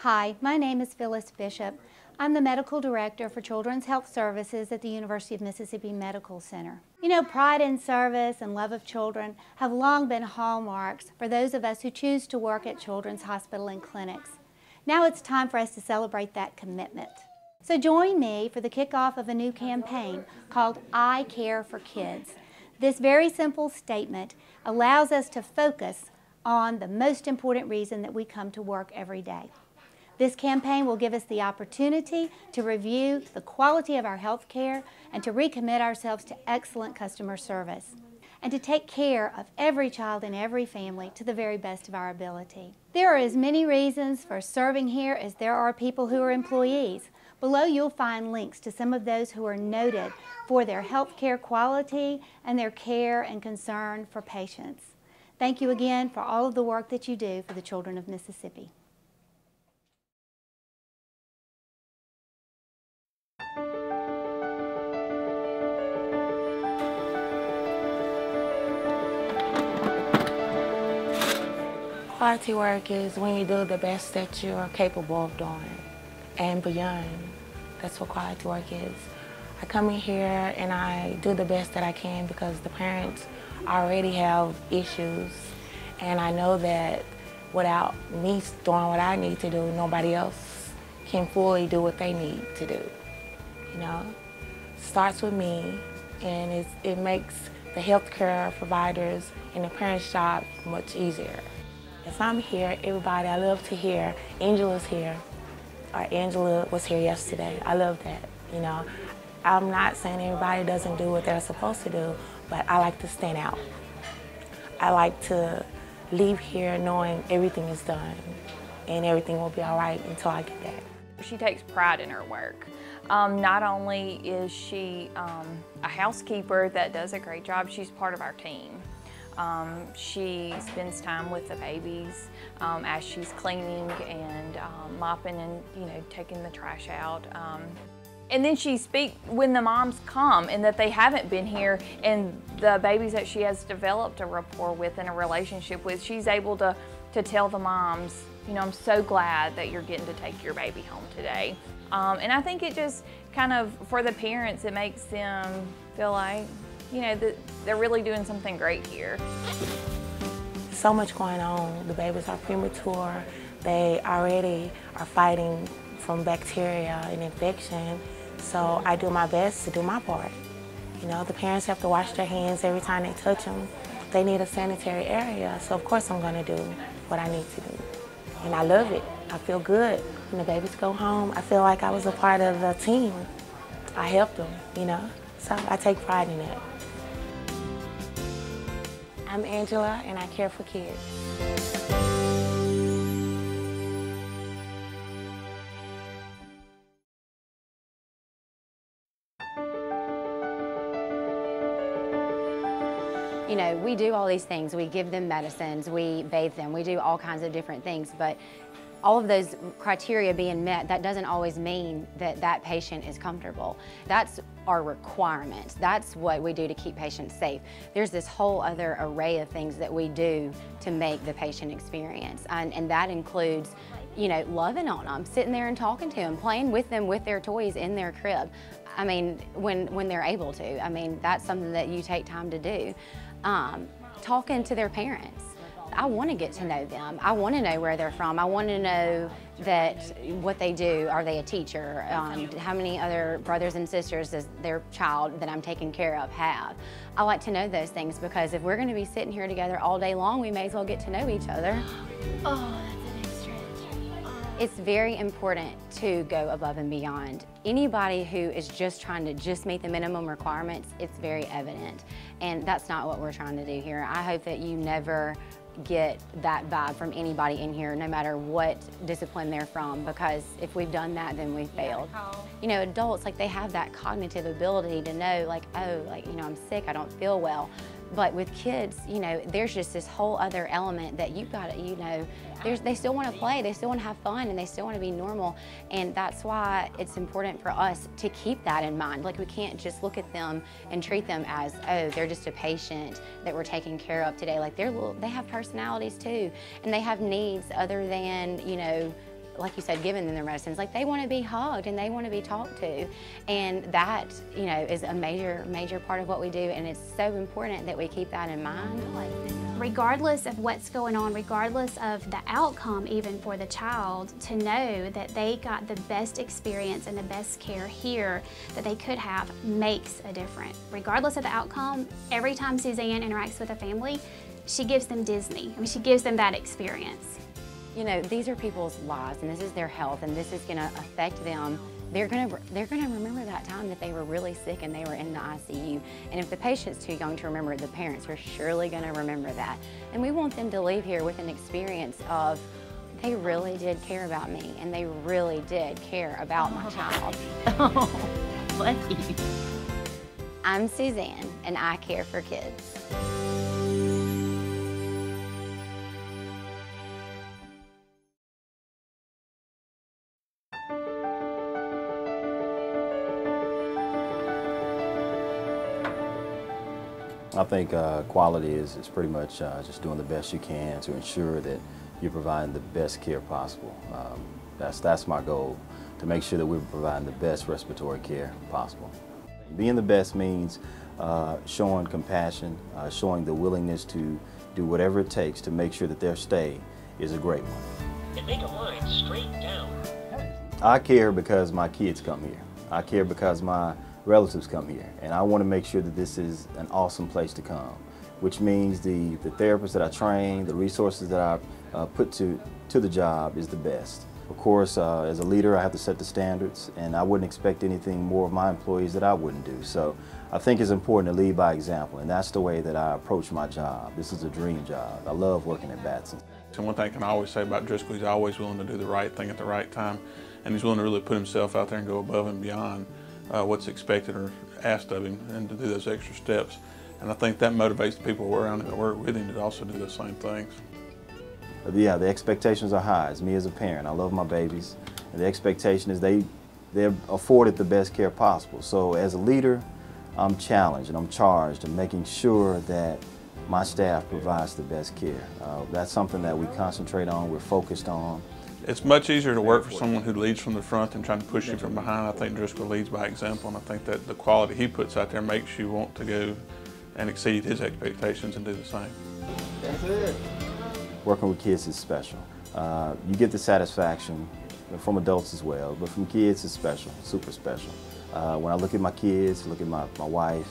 Hi, my name is Phyllis Bishop. I'm the Medical Director for Children's Health Services at the University of Mississippi Medical Center. You know, pride in service and love of children have long been hallmarks for those of us who choose to work at children's hospital and clinics. Now it's time for us to celebrate that commitment. So join me for the kickoff of a new campaign called I Care for Kids. This very simple statement allows us to focus on the most important reason that we come to work every day. This campaign will give us the opportunity to review the quality of our health care and to recommit ourselves to excellent customer service and to take care of every child and every family to the very best of our ability. There are as many reasons for serving here as there are people who are employees. Below you'll find links to some of those who are noted for their health care quality and their care and concern for patients. Thank you again for all of the work that you do for the children of Mississippi. Quality work is when you do the best that you're capable of doing and beyond. That's what quality work is. I come in here and I do the best that I can because the parents already have issues, and I know that without me doing what I need to do, nobody else can fully do what they need to do. You know, it starts with me, and it makes the healthcare providers and the parents' job much easier. If I'm here, everybody, I love to hear Angela's here, or Angela was here yesterday. I love that, you know. I'm not saying everybody doesn't do what they're supposed to do, but I like to stand out. I like to leave here knowing everything is done and everything will be all right until I get back. She takes pride in her work. Not only is she a housekeeper that does a great job, she's part of our team. She spends time with the babies as she's cleaning and mopping and, you know, taking the trash out. And then she speaks when the moms come and that they haven't been here, and the babies that she has developed a rapport with and a relationship with, she's able to tell the moms, you know, I'm so glad that you're getting to take your baby home today. And I think it just kind of, for the parents, it makes them feel like, you know, that they're really doing something great here. So much going on. The babies are premature. They already are fighting from bacteria and infection. So I do my best to do my part. You know, the parents have to wash their hands every time they touch them. They need a sanitary area, so of course I'm gonna do what I need to do. And I love it. I feel good. When the babies go home, I feel like I was a part of the team. I helped them, you know, so I take pride in that. I'm Angela, and I care for kids. You know, we do all these things. We give them medicines, we bathe them, we do all kinds of different things, but all of those criteria being met, that doesn't always mean that that patient is comfortable. That's our requirement. That's what we do to keep patients safe. There's this whole other array of things that we do to make the patient experience, and that includes, you know, loving on them, sitting there and talking to them, playing with them with their toys in their crib. I mean, when they're able to. I mean, that's something that you take time to do. Talking to their parents. I want to get to know them. I want to know where they're from. I want to know that what they do. Are they a teacher? How many other brothers and sisters does their child that I'm taking care of have? I like to know those things because if we're going to be sitting here together all day long, we may as well get to know each other. Oh, that's a nice stretch. It's very important to go above and beyond. Anybody who is just trying to just meet the minimum requirements, it's very evident. And that's not what we're trying to do here. I hope that you never get that vibe from anybody in here, no matter what discipline they're from, because if we've done that, then we've failed. You know, adults, like, they have that cognitive ability to know, like, oh, like, you know, I'm sick, I don't feel well. But with kids, you know, there's just this whole other element that you've got to, you know, they still want to play, they still want to have fun, and they still want to be normal. And that's why it's important for us to keep that in mind. Like, we can't just look at them and treat them as, oh, they're just a patient that we're taking care of today. Like, they have personalities too, and they have needs other than, you know, like you said, giving them their medicines. Like, they want to be hugged and they want to be talked to. And that, you know, is a major part of what we do, and it's so important that we keep that in mind. Regardless of what's going on, regardless of the outcome even for the child, to know that they got the best experience and the best care here that they could have makes a difference. Regardless of the outcome, every time Suzanne interacts with a family, she gives them Disney. I mean, she gives them that experience. You know, these are people's lives, and this is their health, and this is going to affect them. They're gonna remember that time that they were really sick and they were in the ICU. And if the patient's too young to remember it, the parents are surely gonna remember that. And we want them to leave here with an experience of, they really did care about me, and they really did care about my child. Oh, bless you. I'm Suzanne, and I care for kids. I think quality is pretty much just doing the best you can to ensure that you're providing the best care possible. That's my goal, to make sure that we're providing the best respiratory care possible. Being the best means showing compassion, showing the willingness to do whatever it takes to make sure that their stay is a great one. And make a line straight down. I care because my kids come here. I care because my relatives come here, and I want to make sure that this is an awesome place to come, which means the therapists that I train, the resources that I put to the job is the best. Of course, as a leader, I have to set the standards, and I wouldn't expect anything more of my employees that I wouldn't do. So I think it's important to lead by example, and that's the way that I approach my job. This is a dream job. I love working at Batson. And one thing I can always say about Driscoll, he's always willing to do the right thing at the right time, and he's willing to really put himself out there and go above and beyond what's expected or asked of him, and to do those extra steps. And I think that motivates the people around him that work with him to also do those same things. Yeah, the expectations are high. As me as a parent, I love my babies, and the expectation is they're afforded the best care possible. So as a leader, I'm challenged and I'm charged in making sure that my staff provides the best care. That's something that we concentrate on, we're focused on. It's much easier to work for someone who leads from the front than trying to push you from behind. I think Driscoll leads by example, and I think that the quality he puts out there makes you want to go and exceed his expectations and do the same. That's it. Working with kids is special. You get the satisfaction from adults as well, but from kids it's special, super special. When I look at my kids, look at my wife,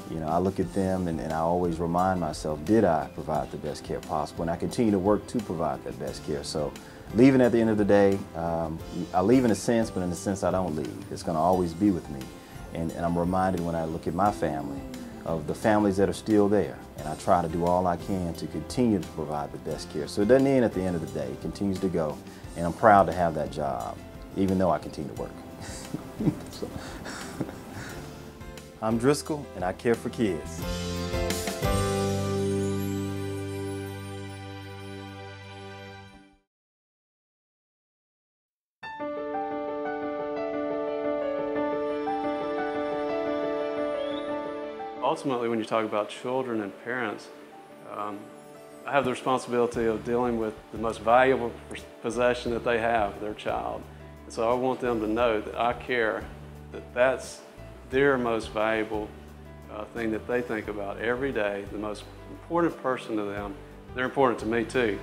you know, I look at them and I always remind myself, did I provide the best care possible? And I continue to work to provide that best care. So leaving at the end of the day, I leave in a sense, but in a sense I don't leave. It's going to always be with me. And I'm reminded when I look at my family of the families that are still there. And I try to do all I can to continue to provide the best care. So it doesn't end at the end of the day. It continues to go. And I'm proud to have that job, even though I continue to work. So, I'm Driscoll, and I care for kids. Ultimately, when you talk about children and parents, I have the responsibility of dealing with the most valuable possession that they have, their child. And so I want them to know that I care, that that's their most valuable thing that they think about every day, the most important person to them. They're important to me too.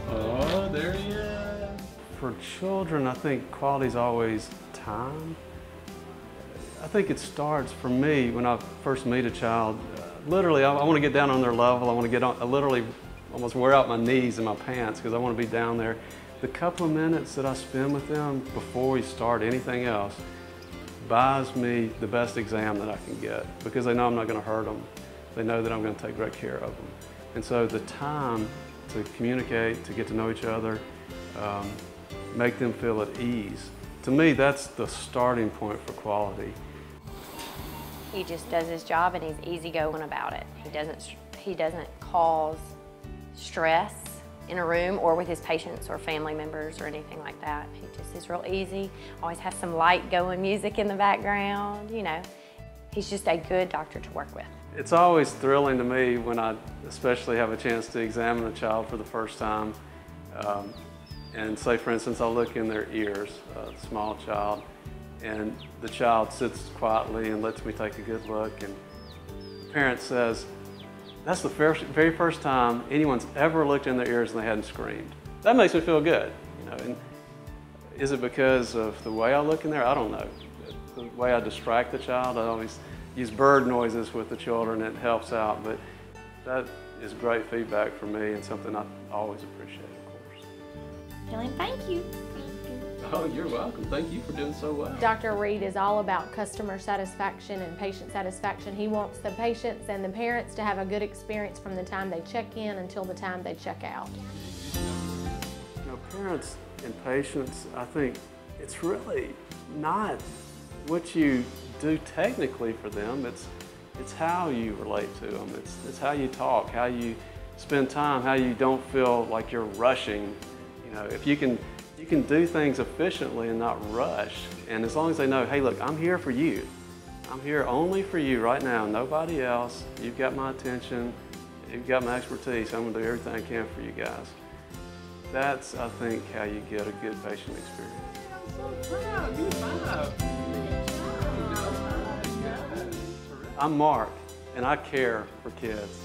Oh, there he is. For children, I think quality is always time. I think it starts for me when I first meet a child. Literally, I want to get down on their level. I want to get on, I literally almost wear out my knees in my pants because I want to be down there. The couple of minutes that I spend with them before we start anything else buys me the best exam that I can get because they know I'm not going to hurt them. They know that I'm going to take great care of them. And so the time to communicate, to get to know each other, make them feel at ease. To me, that's the starting point for quality. He just does his job and he's easygoing about it. He doesn't cause stress in a room or with his patients or family members or anything like that. He just is real easy, always has some light going music in the background, you know. He's just a good doctor to work with. It's always thrilling to me when I especially have a chance to examine a child for the first time. And say, for instance, I'll look in their ears, a small child, and the child sits quietly and lets me take a good look, and the parent says, that's the very first time anyone's ever looked in their ears and they hadn't screamed. That makes me feel good. You know, and is it because of the way I look in there? I don't know. The way I distract the child, I always use bird noises with the children. It helps out, but that is great feedback for me and something I always appreciate, of course. Dylan, thank you. Oh, you're welcome. Thank you for doing so well. Dr. Reid is all about customer satisfaction and patient satisfaction. He wants the patients and the parents to have a good experience from the time they check in until the time they check out. You know, parents and patients, I think it's really not what you do technically for them. It's how you relate to them. It's how you talk, how you spend time, how you don't feel like you're rushing. You know, if you can do things efficiently and not rush. And as long as they know, hey, look, I'm here for you. I'm here only for you right now, nobody else. You've got my attention. You've got my expertise. I'm gonna do everything I can for you guys. That's, I think, how you get a good patient experience. I'm so proud. Good job. I'm Mark, and I care for kids.